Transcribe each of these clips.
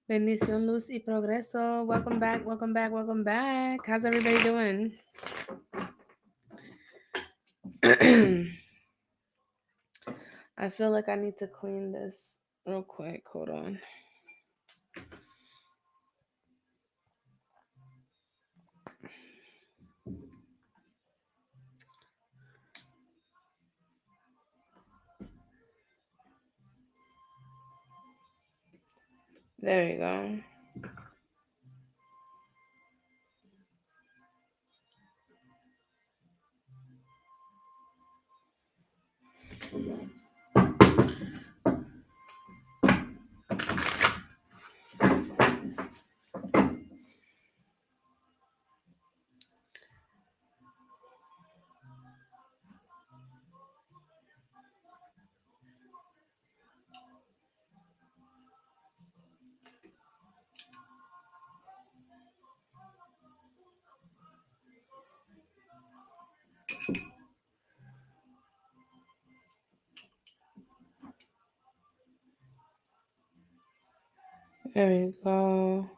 Bendición, luz y progreso. Welcome back, welcome back, welcome back. How's everybody doing? I feel like I need to clean this real quick. Hold on. There you go. There we go.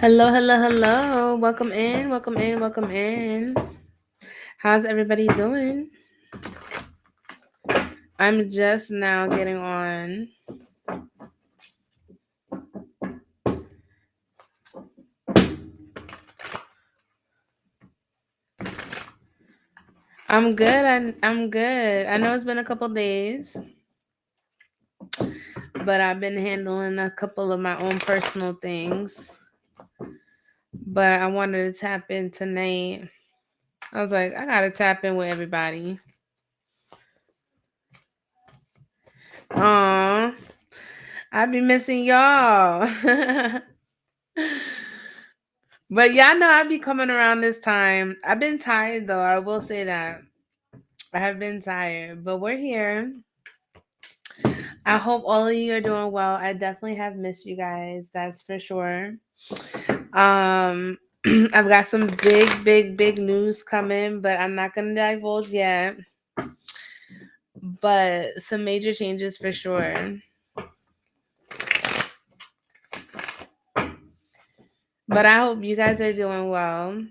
Hello, hello, hello. Welcome in, welcome in, welcome in. How's everybody doing? I'm just now getting on. I'm good. I'm good. I know it's been a couple days, but I've been handling a couple of my own personal things. But I wanted to tap in tonight. I was like, I gotta tap in with everybody. Aw, I be missing y'all. But y'all know I be coming around this time. I've been tired though. I will say that. I have been tired, but we're here. I hope all of you are doing well. I definitely have missed you guys. That's for sure. I've got some big news coming, but I'm not gonna divulge yet. But some major changes for sure. But I hope you guys are doing well.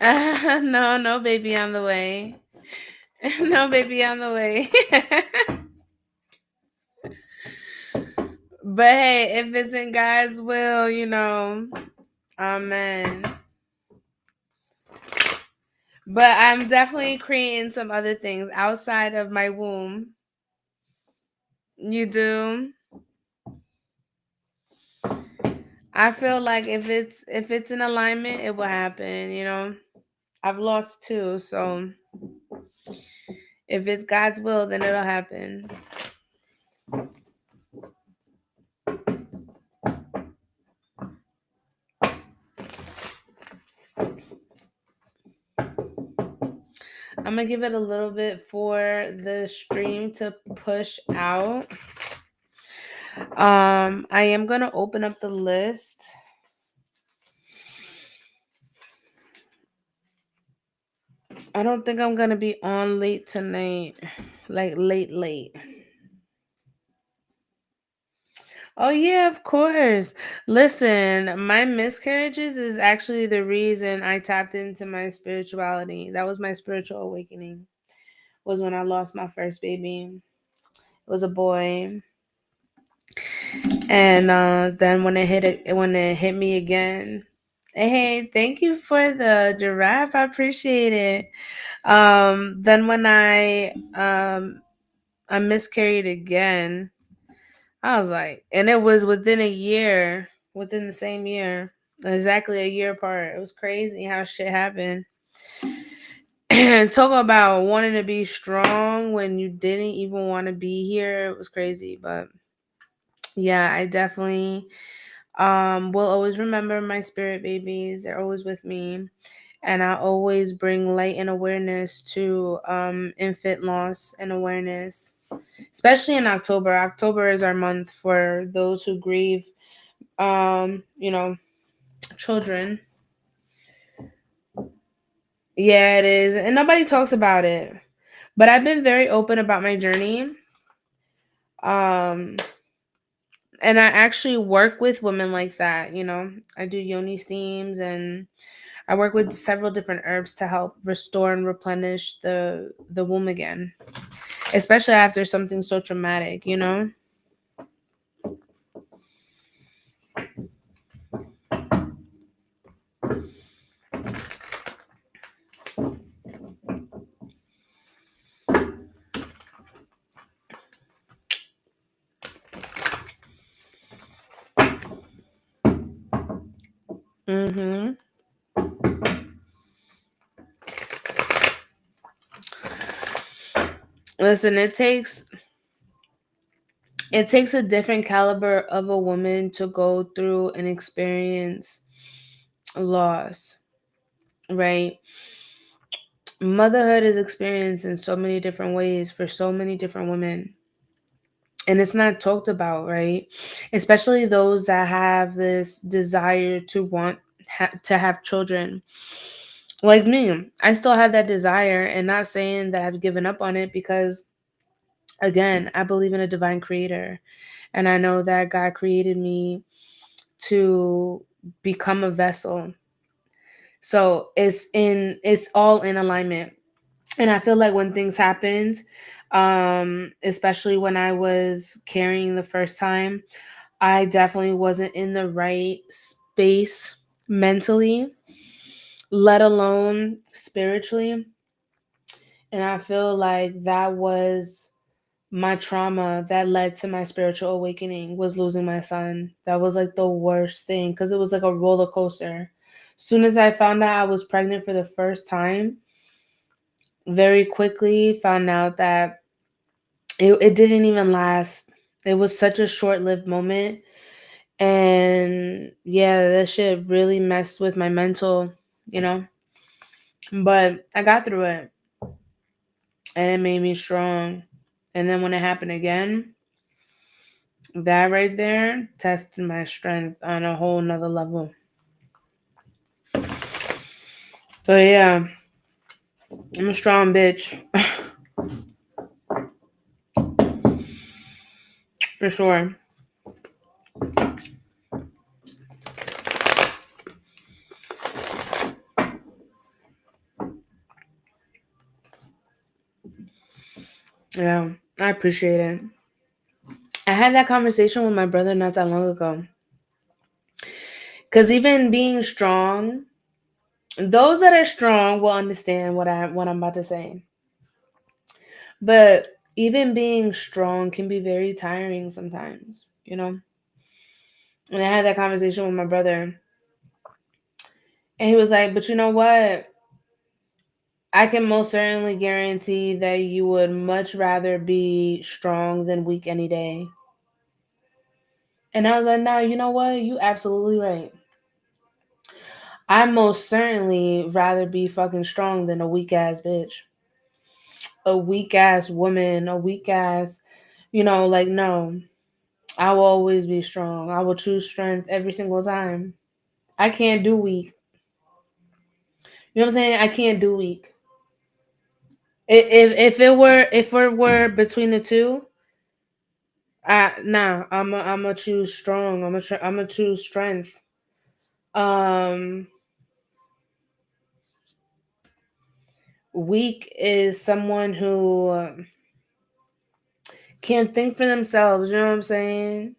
No baby on the way. No baby on the way. But hey, if it's in God's will, amen. But I'm definitely creating some other things outside of my womb. You do? I feel like if it's in alignment, it will happen. I've lost two, so if it's God's will, then it'll happen. I'm gonna give it a little bit for the stream to push out. I am gonna open up the list. I don't think I'm gonna be on late tonight. Like late. Oh yeah, of course. Listen, my miscarriages is actually the reason I tapped into my spirituality. That was my spiritual awakening. Was when I lost my first baby. It was a boy. And then when it hit me again. Hey, thank you for the giraffe. I appreciate it. Then when I miscarried again, I was like, and it was within a year, within the same year, exactly a year apart. It was crazy how shit happened. Talk about wanting to be strong when you didn't even want to be here. It was crazy, but yeah, I definitely will always remember my spirit babies. They're always with me. And I always bring light and awareness to infant loss and awareness, especially in October. October is our month for those who grieve, um, you know, children. Yeah, it is. And nobody talks about it. But I've been very open about my journey. Um and I actually work with women like that, you know. I do yoni steams, and I work with several different herbs to help restore and replenish the womb again, especially after something so traumatic, you know? Mhm. Listen, it takes a different caliber of a woman to go through and experience loss, right? Motherhood is experienced in so many different ways for so many different women. And it's not talked about, right? Especially those that have this desire to want to have children. Like me, I still have that desire, and not saying that I've given up on it, because again, I believe in a divine creator, and I know that God created me to become a vessel. So it's all in alignment. And I feel like when things happened, especially when I was carrying the first time, I definitely wasn't in the right space mentally, let alone spiritually. And I feel like that was my trauma that led to my spiritual awakening, was losing my son. That was like the worst thing, because it was like a roller coaster. Soon as I found out I was pregnant for the first time, very quickly found out that it didn't even last. It was such a short-lived moment. And yeah, that shit really messed with my mental, you know. But I got through it, and it made me strong. And then when it happened again, that right there tested my strength on a whole nother level. So yeah, I'm a strong bitch. For sure. Yeah, I appreciate it. I had that conversation with my brother not that long ago. Because even being strong, those that are strong will understand what I'm about to say. But even being strong can be very tiring sometimes, you know? And I had that conversation with my brother, and he was like, "But you know what? I can most certainly guarantee that you would much rather be strong than weak any day." And I was like, "No, you know what? You absolutely right. I most certainly rather be fucking strong than a weak ass bitch, a weak ass woman, a weak ass, like, no. I will always be strong. I will choose strength every single time. I can't do weak. You know what I'm saying? I can't do weak. If it were between the two, I'm a choose strong. I'm a choose strength. Um, Weak is someone who can't think for themselves. You know what I'm saying?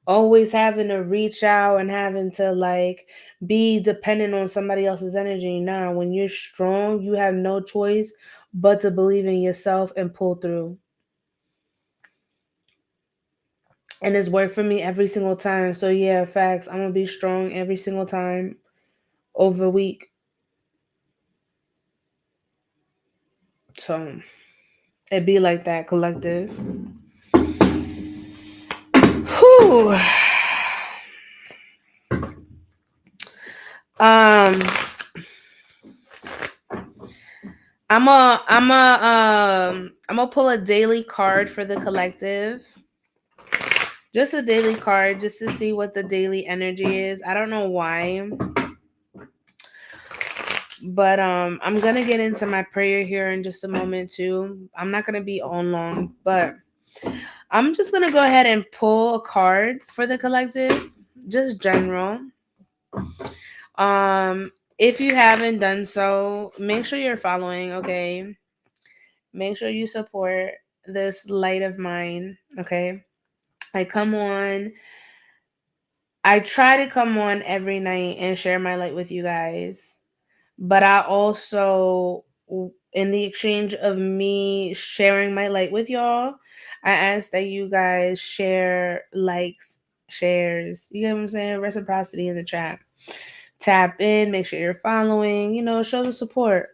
Always having to reach out and having to like be dependent on somebody else's energy. Nah, when you're strong, you have no choice but to believe in yourself and pull through. And it's worked for me every single time. So yeah, facts. I'm gonna be strong every single time over weak. So it be like that, collective. Whew. Um, I'm gonna pull a daily card for the collective. Just a daily card, just to see what the daily energy is. I don't know why. But I'm gonna get into my prayer here in just a moment too. I'm not gonna be on long, but I'm just gonna go ahead and pull a card for the collective, just general. If you haven't done so, make sure you're following, okay? Make sure you support this light of mine, okay? I come on, I try to come on every night and share my light with you guys. But I also, in the exchange of me sharing my light with y'all, I ask that you guys share likes, shares, you know what I'm saying? Reciprocity in the chat. Tap in, make sure you're following, show the support.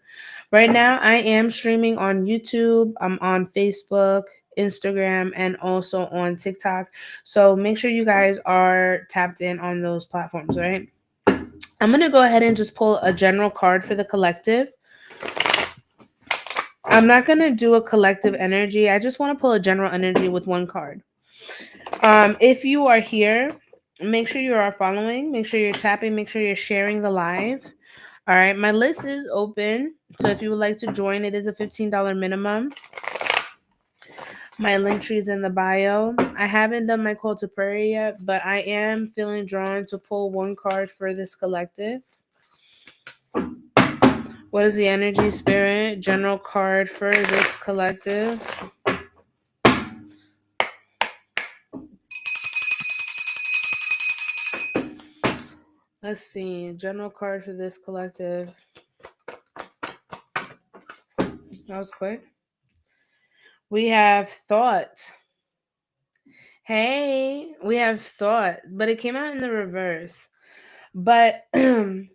Right now, I am streaming on YouTube, I'm on Facebook, Instagram, and also on TikTok. So make sure you guys are tapped in on those platforms, right? I'm going to go ahead and just pull a general card for the collective. I'm not going to do a collective energy. I just want to pull a general energy with one card. If you are here, make sure you are following, make sure you're tapping, make sure you're sharing the live. All right, my list is open. So if you would like to join, it is a $15 minimum. My Linktree is in the bio. I haven't done my call to prayer yet, but I am feeling drawn to pull one card for this collective. What is the energy, spirit, general card for this collective? Let's see. General card for this collective. That was quick. We have thought. Hey, we have thought, but it came out in the reverse. But here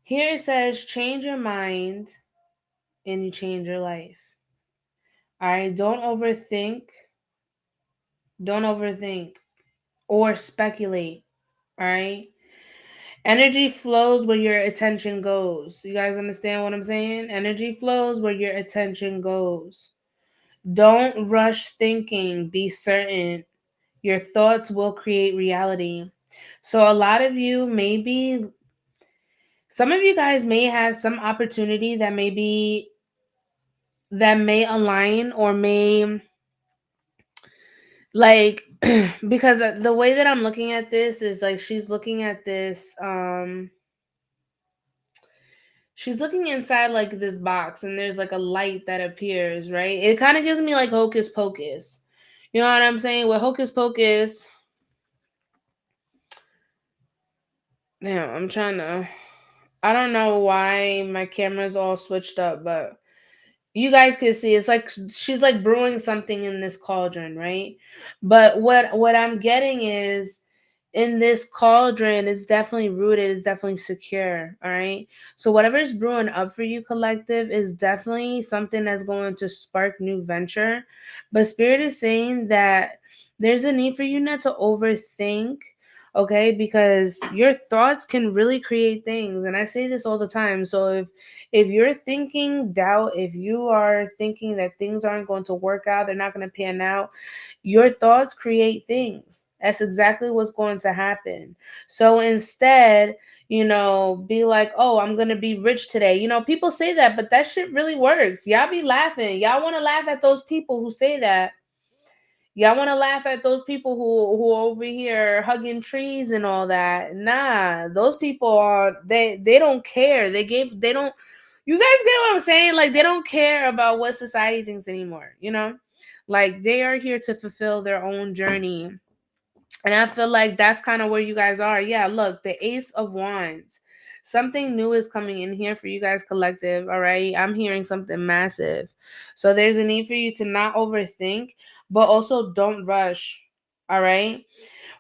it says change your mind and you change your life. All right, don't overthink. Don't overthink or speculate. All right. Energy flows where your attention goes. You guys understand what I'm saying? Energy flows where your attention goes. Don't rush thinking. Be certain. Your thoughts will create reality. So, a lot of you, maybe, some of you guys may have some opportunity that may align or may, like, because the way that I'm looking at this is like she's looking at this, she's looking inside like this box and there's like a light that appears, right? It kind of gives me like hocus pocus. You know what I'm saying? With hocus pocus, damn, I don't know why my camera's all switched up, but you guys can see it's like she's like brewing something in this cauldron, right? But what I'm getting is in this cauldron, it's definitely rooted, it's definitely secure. All right. So whatever's brewing up for you, collective, is definitely something that's going to spark new venture. But spirit is saying that there's a need for you not to overthink, okay? Because your thoughts can really create things. And I say this all the time. So if you're thinking doubt, if you are thinking that things aren't going to work out, they're not going to pan out, your thoughts create things. That's exactly what's going to happen. So instead, be like, oh, I'm going to be rich today. People say that, but that shit really works. Y'all be laughing. Y'all want to laugh at those people who say that. Y'all want to laugh at those people who are over here hugging trees and all that. Nah, those people are they don't care. They don't. You guys get what I'm saying? Like they don't care about what society thinks anymore. Like they are here to fulfill their own journey. And I feel like that's kind of where you guys are. Yeah, look, the Ace of Wands. Something new is coming in here for you guys, collective. All right. I'm hearing something massive. So there's a need for you to not overthink, but also don't rush. All right.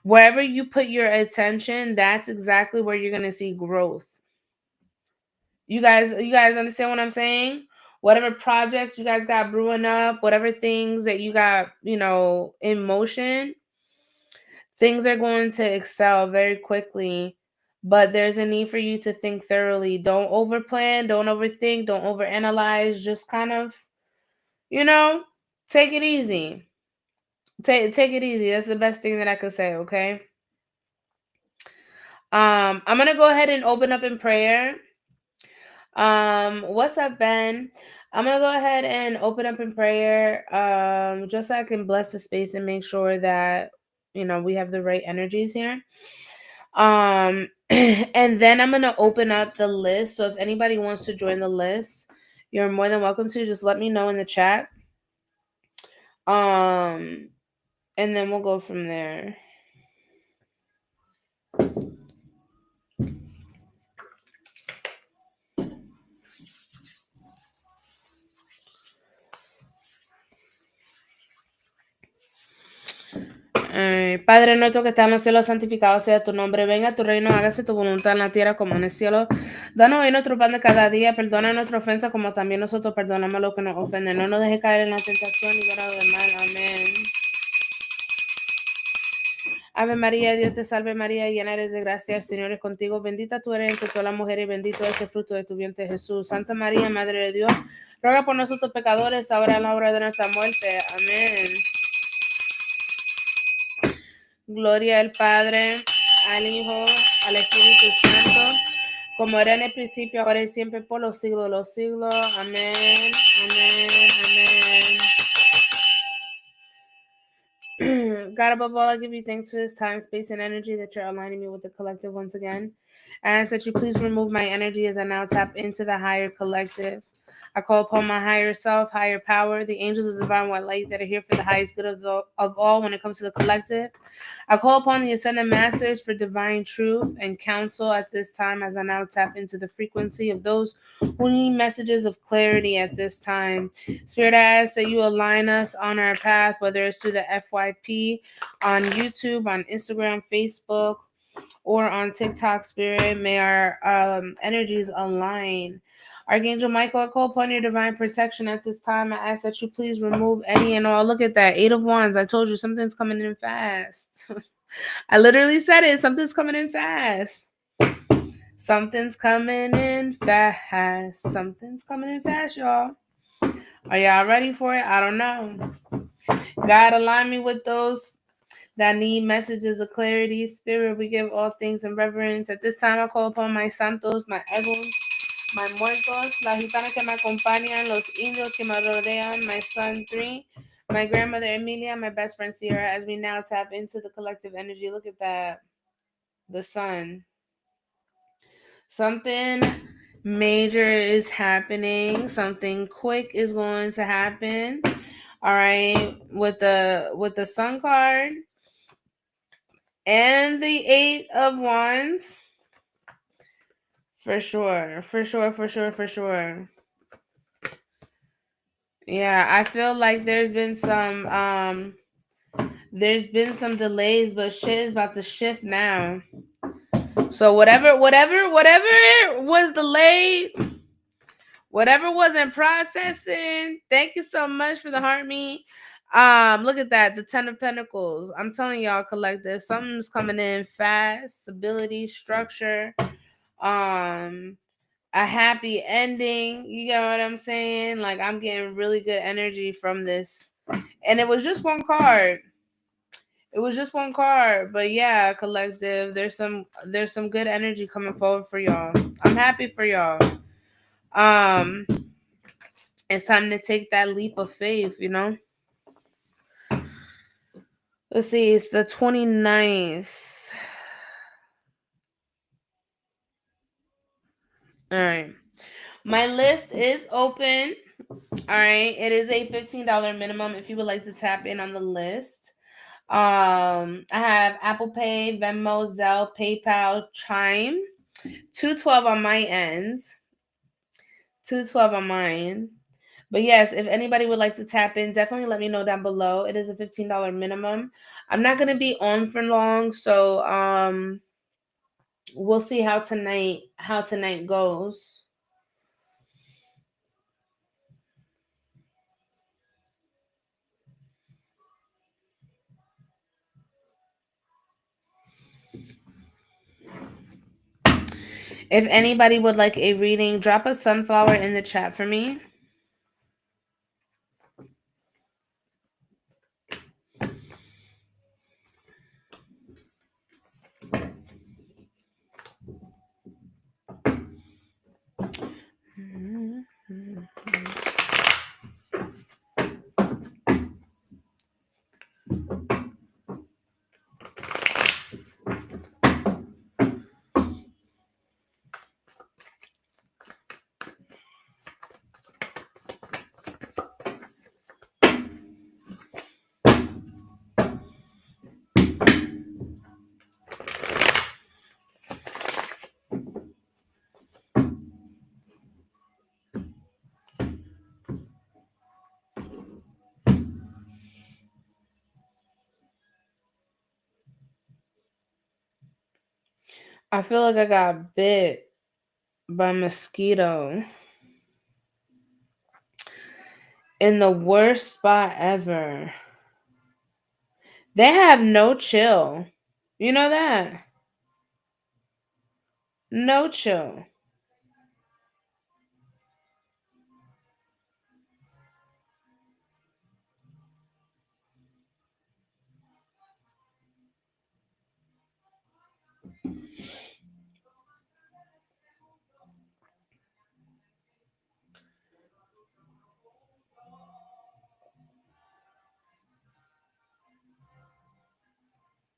Wherever you put your attention, that's exactly where you're going to see growth. You guys understand what I'm saying? Whatever projects you guys got brewing up, whatever things that you got, in motion, things are going to excel very quickly, but there's a need for you to think thoroughly. Don't overplan, don't overthink, don't overanalyze. Just kind of, you know, take it easy. Take it easy. That's the best thing that I could say, okay? I'm gonna go ahead and open up in prayer. What's up, Ben? I'm gonna go ahead and open up in prayer, just so I can bless the space and make sure that we have the right energies here. And then I'm gonna open up the list. So if anybody wants to join the list, you're more than welcome to. Just let me know in the chat. Um, and then we'll go from there. Padre nuestro que está en los cielos, santificado sea tu nombre. Venga tu reino, hágase tu voluntad en la tierra como en el cielo. Danos hoy nuestro pan de cada día. Perdona nuestra ofensa como también nosotros perdonamos a los que nos ofenden. No nos deje caer en la tentación, libéranos del mal. Amén. Ave María, Dios te salve María, llena eres de gracia, el Señor es contigo. Bendita tú eres entre todas las mujeres y bendito es el fruto de tu vientre Jesús. Santa María, Madre de Dios, ruega por nosotros pecadores, ahora en la hora de nuestra muerte. Amén. Gloria al Padre, al Hijo, al Espíritu Santo, como era en el principio, ahora y siempre, por los siglos de los siglos. Amén, amén, amén. God, above all, I give you thanks for this time, space, and energy that you're aligning me with the collective once again. I ask that you please remove my energy as I now tap into the higher collective. I call upon my higher self, higher power, the angels of divine white light that are here for the highest good of all when it comes to the collective. I call upon the Ascended Masters for divine truth and counsel at this time as I now tap into the frequency of those who need messages of clarity at this time. Spirit, I ask that you align us on our path, whether it's through the FYP, on YouTube, on Instagram, Facebook, or on TikTok, Spirit. May our energies align. Archangel Michael, I call upon your divine protection at this time. I ask that you please remove any and all. Look at that. 8 of Wands. I told you something's coming in fast. I literally said it. Something's coming in fast. Something's coming in fast. Something's coming in fast, y'all. Are y'all ready for it? I don't know. God, align me with those that need messages of clarity. Spirit, we give all things in reverence. At this time, I call upon my santos, my egos, my muertos, la gitana que me acompañan, los indios que me rodean, my son 3, my grandmother Emilia, my best friend Sierra, as we now tap into the collective energy. Look at that. The sun. Something major is happening. Something quick is going to happen. All right. With the sun card and the 8 of Wands. For sure. For sure. For sure. For sure. Yeah, I feel like there's been some delays, but shit is about to shift now. So whatever was delayed, whatever wasn't processing, thank you so much for the heart me. Look at that, the 10 of Pentacles. I'm telling y'all, collective, something's coming in fast, stability, structure, um, a happy ending. You get what I'm saying? Like I'm getting really good energy from this. And it was just one card. It was just one card, but yeah, collective. There's some good energy coming forward for y'all. I'm happy for y'all. Um, it's time to take that leap of faith, you know? Let's see, it's the 29th. All right. My list is open. All right. It is a $15 minimum if you would like to tap in on the list. I have Apple Pay, Venmo, Zelle, PayPal, Chime. 212 on my end. 212 on mine. But yes, if anybody would like to tap in, definitely let me know down below. It is a $15 minimum. I'm not gonna be on for long, so we'll see how tonight goes. If anybody would like a reading, drop a sunflower in the chat for me. I feel like I got bit by a mosquito in the worst spot ever. They have no chill. You know that? No chill.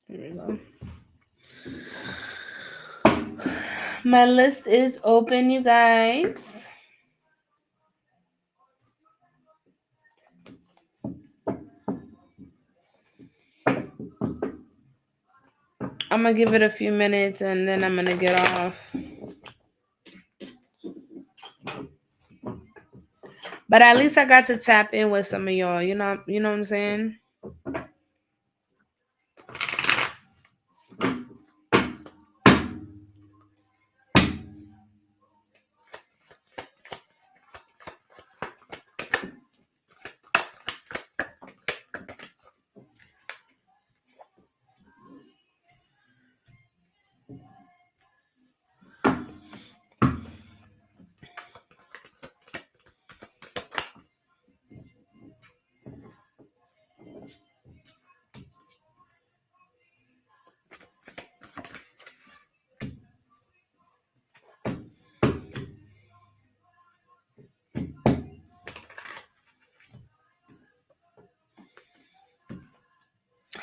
Here we go. My list is open, you guys. I'm gonna give it a few minutes and then I'm gonna get off. But at least I got to tap in with some of y'all. You know what I'm saying?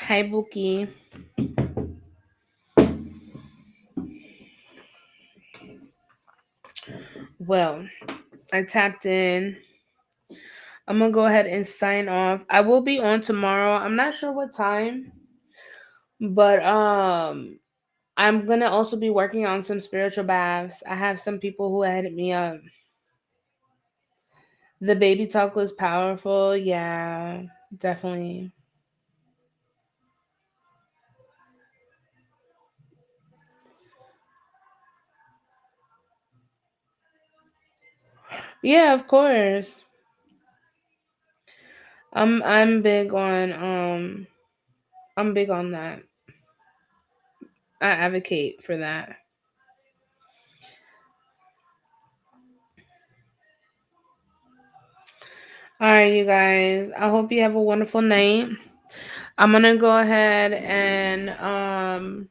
Hi, Buki. Well, I tapped in. I'm gonna go ahead and sign off. I will be on tomorrow. I'm not sure what time, but I'm gonna also be working on some spiritual baths. I have some people who hit me up. The baby talk was powerful. Yeah, definitely. Yeah, of course. I'm big on I'm big on that. I advocate for that. All right, you guys. I hope you have a wonderful night. I'm gonna go ahead and